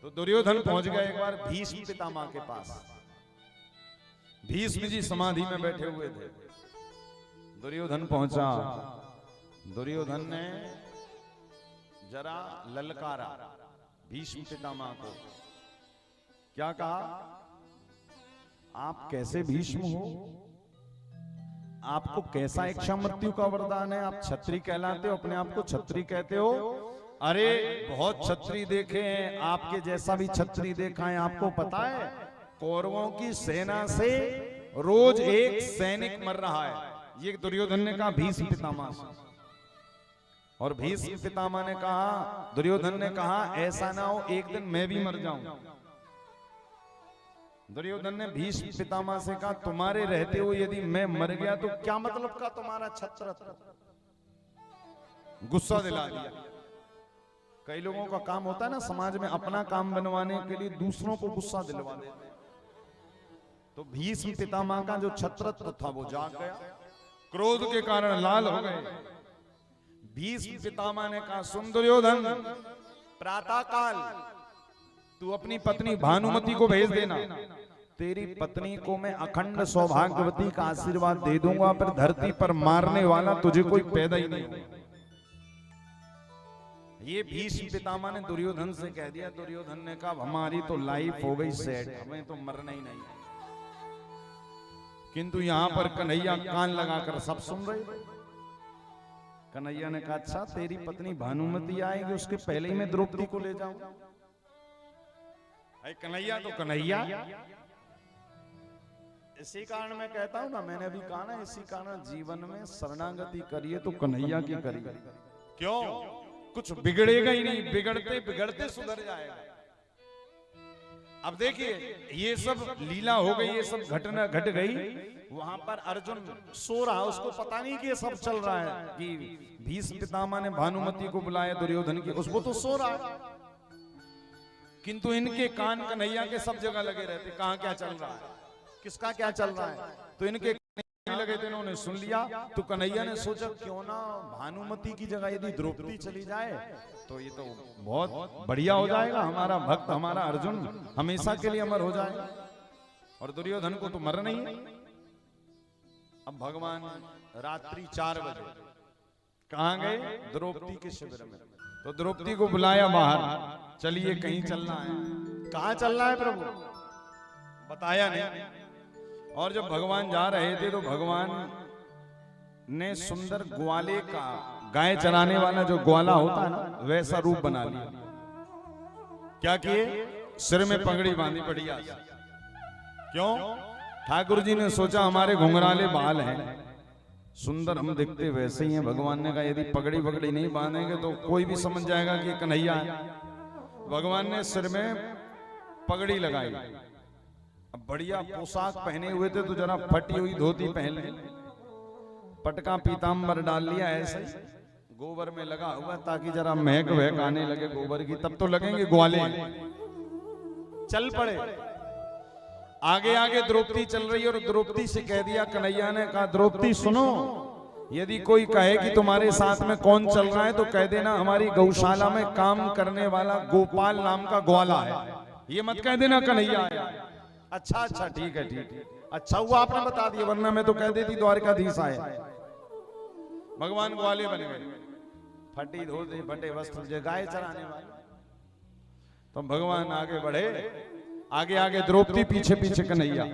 तो दुर्योधन पहुंच गया एक बार भीष्म पितामह के पास। भीष्म जी समाधि में बैठे हुए थे। दुर्योधन पहुंचा। दुर्योधन ने जरा ललकारा भीष्म पितामह को। क्या कहा? आप कैसे भीष्म हो? आपको कैसा इच्छा मृत्यु का वरदान है? आप छत्री कहलाते हो, अपने आप को छत्री कहते हो। अरे बहुत छत्री देखे हैं, आपके जैसा भी छत्री देखा है। आपको पता है कौरवों की सेना से रोज एक सैनिक मर रहा है। ये दुर्योधन ने कहा भीष्म पितामह से। और भीष्म पितामह ने कहा, दुर्योधन ने कहा ऐसा ना हो एक दिन मैं भी मर जाऊं। दुर्योधन ने भीष्म पितामह से कहा तुम्हारे रहते हुए यदि मैं मर गया तो क्या मतलब का तुम्हारा छत्रत्व? गुस्सा दिला दिया। कई लोगों का काम होता है ना समाज में अपना काम बनवाने के लिए दूसरों को गुस्सा दिलवा देते। तो भीष्म पितामह का जो छत्रत्व था वो जाग गया, क्रोध के कारण लाल हो गए। भीष्म पितामह ने कहा सुन दुर्योधन, प्रातः काल तू अपनी पत्नी भानुमति को भेज देना। तेरी पत्नी को मैं अखंड सौभाग्यवती का आशीर्वाद दे दूंगा, पर धरती पर मारने वाला तुझे कोई पैदा ही नहीं होगा। ये भीष्म पितामह ने दुर्योधन से कह दिया। दुर्योधन ने कहा हमारी तो लाइफ हो गई सेट, हमें तो मरना ही नहीं। किंतु यहां पर कन्हैया कान लगाकर सब सुन रहे थे। कन्हैया ने कहा अच्छा तेरी पत्नी भानुमति आएगी, उसके पहले ही मैं द्रौपदी को ले जाऊं। कन्हैया तो कन्हैया। इसी कारण मैं कहता हूं ना, मैंने अभी कहा ना, इसी कारण जीवन में शरणागति करिए तो कन्हैया की करिए। क्यों? कुछ बिगड़ेगा ही नहीं, बिगड़ते बिगड़ते सुधर जाएगा। अब देखिए ये सब लीला हो गई, ये सब घटना घट गई। वहां पर अर्जुन सो रहा, उसको पता नहीं कि ये सब चल रहा है कि भीष्म पितामह ने भानुमति को बुलाया दुर्योधन की, उसको तो सो रहा है। किंतु इनके कान कन्हैया के सब जगह लगे रहते, कहां क्या चल रहा है, किसका क्या चल रहा है। तो इनके लगे थे, इन्होंने सुन लिया। तो कन्हैया ने सोचा क्यों ना भानुमति की जगह यदि द्रौपदी चली जाए तो ये तो बहुत बढ़िया हो जाएगा। हमारा भक्त, हमारा अर्जुन हमेशा के लिए अमर हो जाएगा। और दुर्योधन को तो मरना ही है। अब भगवान रात्रि 4 बजे कहां गए? द्रौपदी के शिविर में। तो द्रौपदी को बुलाया बाहर, चलिए कहीं चलना है। कहां चलना है प्रभु? बताया नहीं। और जब भगवान जा रहे थे तो भगवान ने सुंदर ग्वाले का, गाय चराने वाला जो ग्वाला होता है ना, वैसा रूप बना लिया। क्या किए? सिर में पगड़ी बांधी बढ़िया। क्यों? ठाकुर जी ने सोचा हमारे घुंघराले बाल हैं, सुंदर हम दिखते वैसे ही हैं। भगवान ने कहा यदि पगड़ी वगड़ी नहीं बांधेंगे तो कोई भी समझ जाएगा कि कन्हैया है। भगवान ने सिर में पगड़ी लगाई। अब बढ़िया पोशाक पहने हुए थे तो जरा फटी हुई धोती पहन ली, पटका पीताम्बर डाल लिया, ऐसे गोबर में लगा हुआ ताकि जरा महक वहक आने लगे गोबर की, तब तो लगेंगे ग्वाले। चल पड़े। आगे आगे द्रौपदी चल रही और द्रौपदी से कह दिया, कन्हैया ने कहा द्रौपदी सुनो, यदि कोई कहे कि तुम्हारे साथ में कौन चल रहा है तो कह देना हमारी गौशाला में काम करने वाला गोपाल नाम का ग्वाला है। ये मत कह देना कन्हैया है। अच्छा अच्छा ठीक है ठीक है, अच्छा हुआ आपने बता दिया, वरना मैं तो कह देती द्वारकाधीश आए। भगवान ग्वाले बन गए, फटी धोती फटे वस्त्र, गाय चराने वाले। तो भगवान आगे बढ़े, आगे आगे द्रौपदी, पीछे पीछे कन्हैया।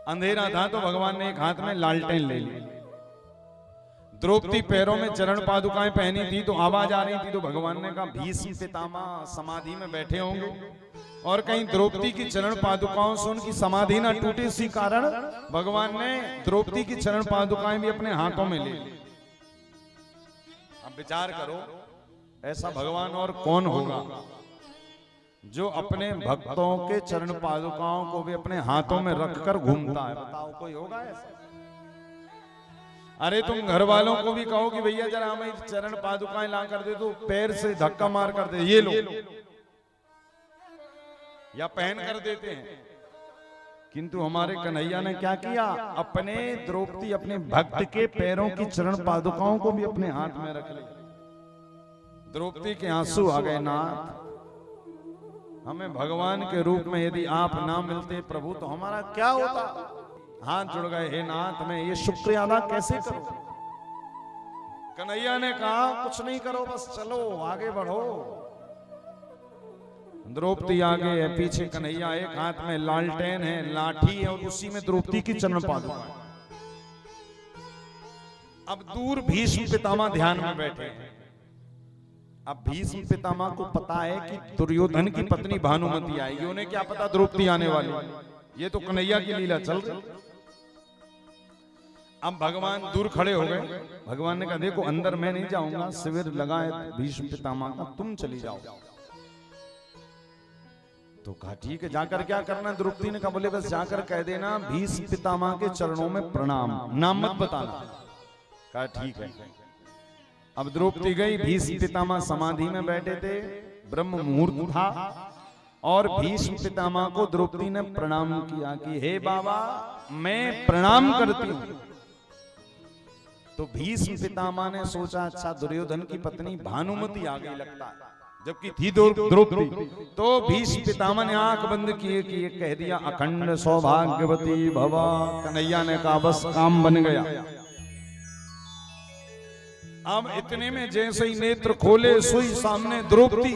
अंधेरा था तो भगवान ने एक हाथ में लालटेन ले ली। द्रौपदी पैरों में चरण पादुकाएं पहनी थी तो आवाज आ रही थी। तो भगवान ने कहा भीष्म पितामह समाधि में बैठे होंगे और कहीं द्रौपदी की चरण पादुकाओं से उनकी समाधि ना टूटे, इसी कारण भगवान ने द्रौपदी की चरण पादुकाएं भी अपने हाथों में ले ली। अब विचार करो, ऐसा भगवान और कौन होगा जो अपने भक्तों के चरण पादुकाओं को भी अपने हाथों में रखकर घूमता है? बताओ कोई होगा ऐसा? अरे तुम घर वालों को भी कहो कि भैया जरा हमें चरण पादुकाएं ला कर दे, तो पैर से धक्का मार कर दे, ये लो, या पहन कर देते हैं। किंतु हमारे कन्हैया ने क्या किया? अपने द्रौपदी, अपने भक्त के पैरों की चरण पादुकाओं को भी अपने हाथ में रख ली। द्रौपदी के आंसू आ गए। नाथ हमें भगवान के रूप में यदि आप ना मिलते प्रभु तो हमारा क्या होता। हाथ जुड़ गए, हे नाथ मैं ये शुक्रिया अदा कैसे करूं। कन्हैया ने कहा कुछ नहीं करो, बस चलो आगे बढ़ो। द्रौपदी आगे है, पीछे कन्हैया, एक हाथ में लालटेन है, लाठी है, और उसी में द्रौपदी की चरण पादुका है। अब दूर भीष्म पितामह ध्यान में बैठे हैं। अब भीष्म पितामह को पता है कि दुर्योधन की पत्नी भानुमति आएगी, उन्हें क्या पता द्रौपदी आने वाली, ये तो कन्हैया की लीला चल रही। अब भगवान दूर खड़े हो गए। भगवान ने कहा देखो अंदर मैं नहीं जाऊंगा, शिविर लगाए भीष्म पितामह का, तुम चली जाओ। तो कहा ठीक है, जाकर क्या करना। द्रौपदी ने कहा बोले बस जाकर कह देना भीष्म पितामह के चरणों में प्रणाम, नाम मत बताना। कहा ठीक है। अब द्रौपदी गई, भीष्म पितामह समाधि में बैठे थे, ब्रह्म मुहूर्त था, और भीष्म पितामह को द्रौपदी ने प्रणाम किया कि हे बाबा मैं प्रणाम करती हूं। तो भीष्म पितामह ने सोचा अच्छा दुर्योधन की पत्नी भानुमति आ गई लगता है, जबकि थी द्रौपदी। तो भीष्म पितामह ने आंख बंद किए कि ये कह दिया अखंड सौभाग्यवती भवा। कन्हैया ने कहा बस काम बन गया। अब इतने में जैसे ही नेत्र खोले सोई सामने द्रौपदी।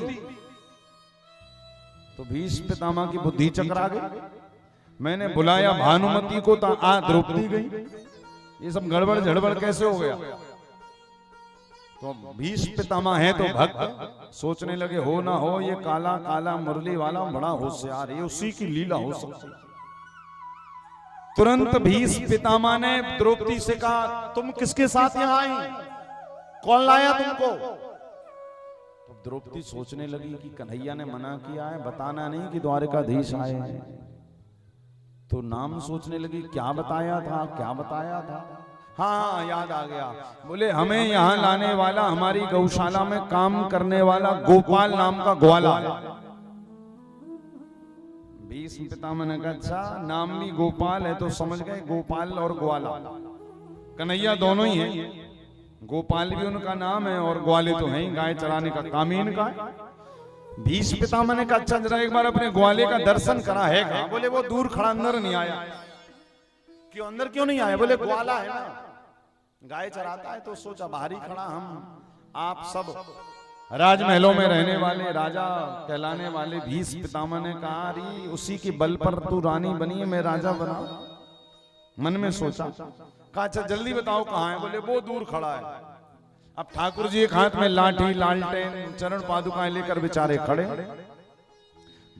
तो भीष्म पितामह की बुद्धि चकरा गई, मैंने बुलाया भानुमति को तो आ द्रौपदी गई, ये सब गड़बड़ झड़बड़ कैसे हो गया। तो भीष्म पितामह है तो भक्त, सोचने लगे हो ना हो ये काला काला मुरली वाला बड़ा होशियार है, उसी की लीला हो सकती। तुरंत भीष्म पितामह ने द्रौपदी से कहा तुम किसके साथ यहाँ आई, कौन लाया तुमको। तो द्रौपदी सोचने लगी कि कन्हैया ने मना किया है, बताना नहीं कि द्वारिकाधीश आए हैं। तो नाम सोचने लगी क्या बताया था, क्या बताया था। हाँ याद आ गया, बोले हमें यहाँ लाने वाला हमारी गौशाला में काम करने वाला गोपाल नाम का ग्वाला है। भीष्म पितामह ने कहा अच्छा नाम भी गोपाल है, तो समझ गए गोपाल और ग्वाला कन्हैया दोनों ही हैं। गोपाल भी उनका नाम है और ग्वाले तो हैं ही, गाय चराने का काम ही इनका है। भीष्म पितामह ने कहा अच्छा जरा एक बार अपने ग्वाले का दर्शन करा है कहा। बोले वो दूर खड़ा अंदर नहीं आया। क्यों अंदर क्यों नहीं आया। बोले ग्वाला है ना, गाय चराता है, तो सोचा बाहर ही खड़ा। हम आप सब राजमहलों में रहने वाले राजा कहलाने वाले भीष्म पितामह ने कहा अरे उसी की बल पर तू रानी बनी है, मैं राजा बना। मन में सोचा, कहा अच्छा जल्दी बताओ कहाँ है। बोले वो दूर खड़ा है। अब ठाकुर जी एक हाथ में लाठी लालटेन चरण पादुकाएं लेकर बेचारे खड़े।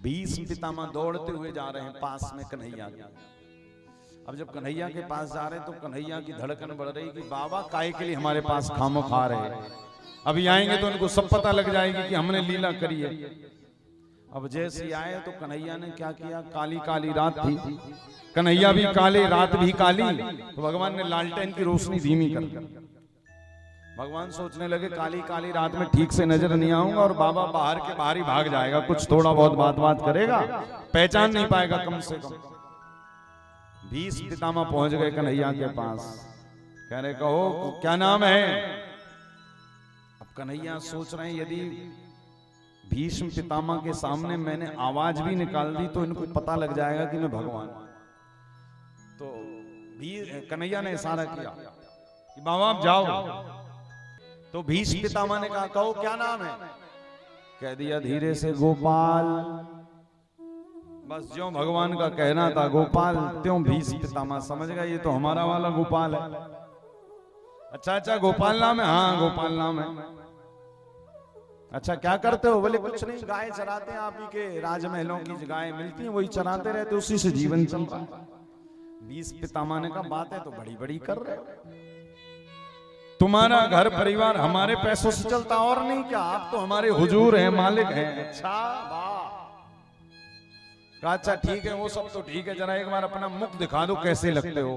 भीष्म पितामह दौड़ते हुए जा रहे हैं पास में कन्हैया के। अब जब कन्हैया के पास जा रहे हैं तो कन्हैया की धड़कन बढ़ रही कि बाबा काहे के लिए हमारे पास खामो खा रहे हैं, अभी आएंगे तो उनको सब पता लग जाएगी कि हमने लीला करी है। अब जैसे आए तो कन्हैया ने क्या किया, काली काली रात थी, कन्हैया भी काले रात भी काली, तो भगवान ने लालटेन की रोशनी धीमी कर दी। भगवान सोचने लगे काली काली रात में ठीक से नजर नहीं आऊंगा और बाबा बाहर के बाहर ही भाग जाएगा, कुछ थोड़ा बहुत बात करेगा, पहचान नहीं पाएगा कम से कम। भीष्म पितामह पहुंच गए कन्हैया के पास, कह रहे कहो क्या नाम है। अब कन्हैया सोच रहे हैं यदि भीष्म पितामह के सामने मैंने आवाज भी निकाल दी तो इनको पता लग जाएगा कि मैं भगवान। तो कन्हैया ने इशारा किया कि बाबा आप जाओ। तो भीष्म पितामह ने कहा कहो क्या नाम है। कह दिया धीरे से गोपाल। बस ज्यों भगवान का कहना था गोपाल, त्यों भीष्म पितामह समझ गया ये तो हमारा वाला गोपाल है। अच्छा गोपाल नाम है। हाँ गोपाल नाम है। अच्छा क्या करते हो। बोले कुछ नहीं, गाय चराते हैं, आप ही के राजमहलों की गाय मिलती हैं वही चराते रहते, उसी से जीवन चल रहा है। भीष्म पितामह ने कहा बातें तो बड़ी बड़ी कर रहे हो, तुम्हारा घर परिवार हमारे पैसों से चलता और नहीं क्या, आप तो हमारे हुजूर हैं, मालिक हैं। अच्छा वाह। अच्छा ठीक है वो सब तो ठीक है, जरा एक बार अपना मुख दिखा दो कैसे लगते हो।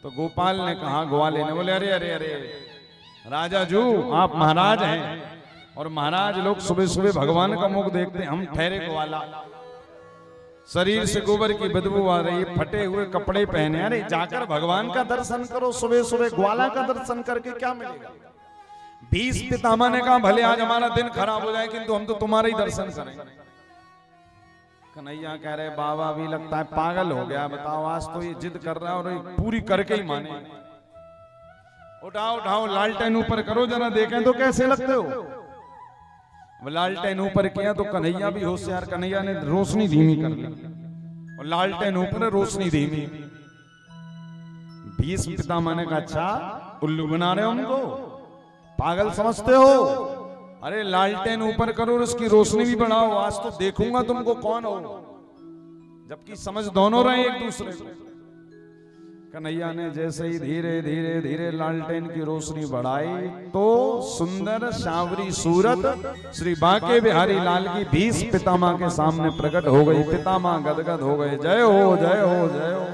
तो गोपाल ने कहा ग्वाले ने। बोले अरे अरे अरे राजा जू आप महाराज हैं और महाराज लोग सुबह सुबह भगवान का मुख देखते हैं, हम ठहरे ग्वाला, शरीर से गोबर की बदबू आ रही है, फटे हुए कपड़े पहने। अरे जाकर भगवान का दर्शन करो, सुबह सुबह ग्वाला का दर्शन करके क्या मिलेगा। भीष्म पितामह ने कहा भले आज हमारा दिन खराब हो जाए किंतु हम तो तुम्हारा ही दर्शन करेंगे। कन्हैया कह रहे बाबा भी लगता है पागल हो गया, बताओ आज तो ये जिद कर रहा है और ये पूरी करके ही माने। उठाओ उठाओ लालटेन ऊपर करो जरा देखें तो कैसे लगते हो। लालटेन ऊपर किया तो कन्हैया भी होशियार, कन्हैया ने रोशनी धीमी कर ली और लालटेन ऊपर रोशनी धीमी। भीष्म पितामह ने कहा अच्छा उल्लू बना रहे हो हमको, पागल समझते हो, अरे लालटेन ऊपर करो और उसकी रोशनी भी बढ़ाओ, आज तो देखूंगा तुमको कौन हो। जबकि समझ दोनों रहे एक दूसरे को। कन्हैया ने जैसे ही धीरे धीरे धीरे लालटेन की रोशनी बढ़ाई तो सुंदर सांवरी सूरत श्री बांके बिहारी लाल की भीष्म पितामह के सामने प्रकट हो गई। पितामह गदगद हो गए, जय हो जय हो जय हो।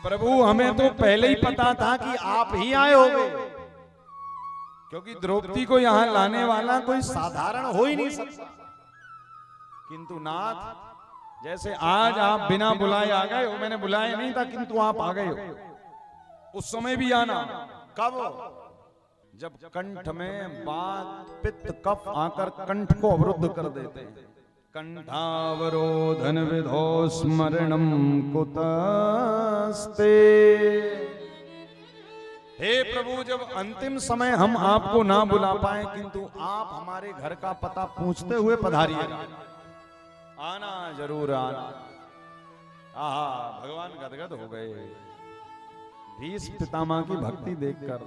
प्रभु हमें तो पहले ही पता था कि आप ही आए होगे, क्योंकि द्रौपदी को यहां लाने वाला कोई साधारण हो ही नहीं सकता। किंतु नाथ जैसे आज आप बिना बुलाए आ गए हो, मैंने बुलाया नहीं था किंतु आप आ गए हो। उस समय भी आना कब, जब कंठ में बात पित्त कफ आकर कंठ को अवरुद्ध कर देते हैं। कंठावरोधन विधो स्मरणम कुतस्ते। हे प्रभु जब अंतिम समय हम आपको ना बुला पाए किंतु आप हमारे घर का पता पूछते हुए पधारिए, आना जरूर आना। आहा भगवान गदगद हो गए भीष्म पितामह की भक्ति देखकर।